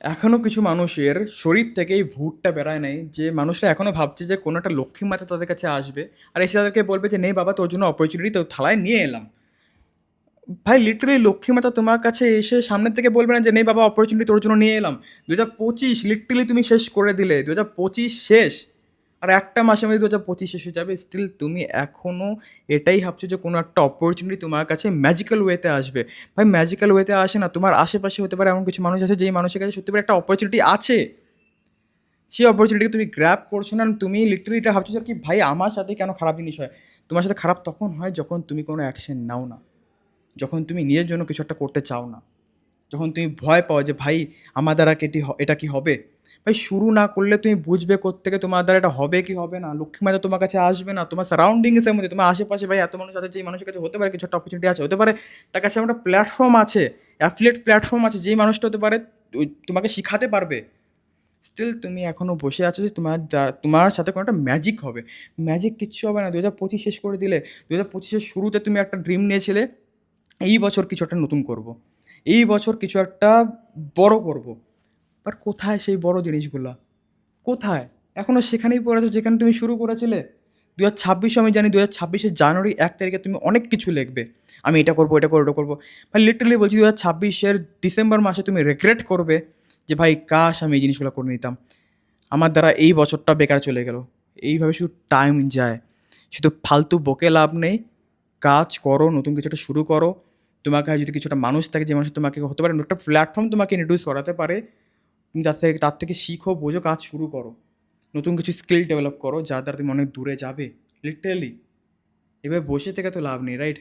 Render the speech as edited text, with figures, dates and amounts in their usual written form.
এখনও কিছু মানুষের শরীর থেকে এই ভূতটা বেরায় নাই, যে মানুষরা এখনও ভাবছে যে কোনো একটা লক্ষ্মী মাতা তাদের কাছে আসবে আর এসে তাদেরকে বলবে যে নেই বাবা, তোর জন্য অপরচুনিটি তোর থালায় নিয়ে এলাম। ভাই লিটারালি লক্ষ্মী মাতা তোমার কাছে এসে সামনের থেকে বলবে না যে নেই বাবা, অপরচুনিটি তোর জন্য নিয়ে এলাম। 2025 লিটারালি তুমি শেষ করে দিলে, 2025 শেষ। আর একটা মাসের মধ্যে 2025 শেষ হয়ে যাবে, স্টিল তুমি এখনও এটাই ভাবছো যে কোনো একটা অপরচুনিটি তোমার কাছে ম্যাজিক্যাল ওয়েতে আসবে। ভাই ম্যাজিক্যাল ওয়েতে আসে না, তোমার আশেপাশে হতে পারে এমন কিছু মানুষ আছে যেই মানুষের কাছে সত্যি করে একটা অপরচুনিটি আছে, সেই অপরচুনিটিকে তুমি গ্র্যাব করছো না। তুমি লিটারালি এটা ভাবছো যে কি ভাই আমার সাথে কেন খারাপ জিনিস হয়। তোমার সাথে খারাপ তখন হয় যখন তুমি কোনো অ্যাকশন নাও না, যখন তুমি নিজের জন্য কিছু একটা করতে চাও না, যখন তুমি ভয় পাও যে ভাই আমার দ্বারা এটা কি হবে। ভাই শুরু না করলে তুমি বুঝবে কোত্থেকে তোমার দ্বারা এটা হবে কি হবে না। লক্ষ্মী মাতা তোমার কাছে আসবে না, তোমার সারাউন্ডিংসের মধ্যে তোমার আশেপাশে ভাই এত মানুষ আছে, যেই মানুষের কাছে হতে পারে কিছু একটা অপরচুনিটি আছে, হতে পারে তার কাছে একটা প্ল্যাটফর্ম আছে, অ্যাফিলিয়েট প্ল্যাটফর্ম আছে, যেই মানুষটা হতে পারে তোমাকে শিখাতে পারবে। স্টিল তুমি এখনও বসে আছো যে তোমার সাথে কোনো একটা ম্যাজিক হবে। ম্যাজিক কিচ্ছু হবে না। 2025 শেষ করে দিলে। 2025-এর শুরুতে তুমি একটা ড্রিম নিয়েছিলে, এই বছর কিছু একটা নতুন করব, এই বছর কিছু একটা বড় করব। বাট কোথায় সেই বড় জিনিসগুলা? কোথায়? এখনও সেখানেই পড়ে আছো যেখানে তুমি শুরু করেছিলে। 2026 আমি জানি 2026-এর জানুয়ারি 1 তারিখে তুমি অনেক কিছু লিখবে, আমি এটা করবো, এটা করবো, ওটা করবো। ভাই লিটারালি বলছি 2026-এর ডিসেম্বর মাসে তুমি রিগ্রেট করবে যে ভাই কাশ আমি এই জিনিসগুলো করে নিতাম, আমার দ্বারা এই বছরটা বেকার চলে গেল। এইভাবে শুধু টাইম যায়, শুধু ফালতু বকে লাভ নেই। কাজ করো, নতুন কিছু একটা শুরু করো। তোমার কাছে যদি কিছু একটা মানুষ থাকে যে মানুষ তোমাকে হতে পারে একটা প্ল্যাটফর্ম তোমাকে ইন্ট্রোডিউস করাতে পারে, তুমি তার থেকে শিখো, বোঝো, কাজ শুরু করো। নতুন কিছু স্কিল ডেভেলপ করো যার দ্বারা তুমি অনেক দূরে যাবে। লিটারালি এবার বসে থেকে তো লাভ নেই, রাইট?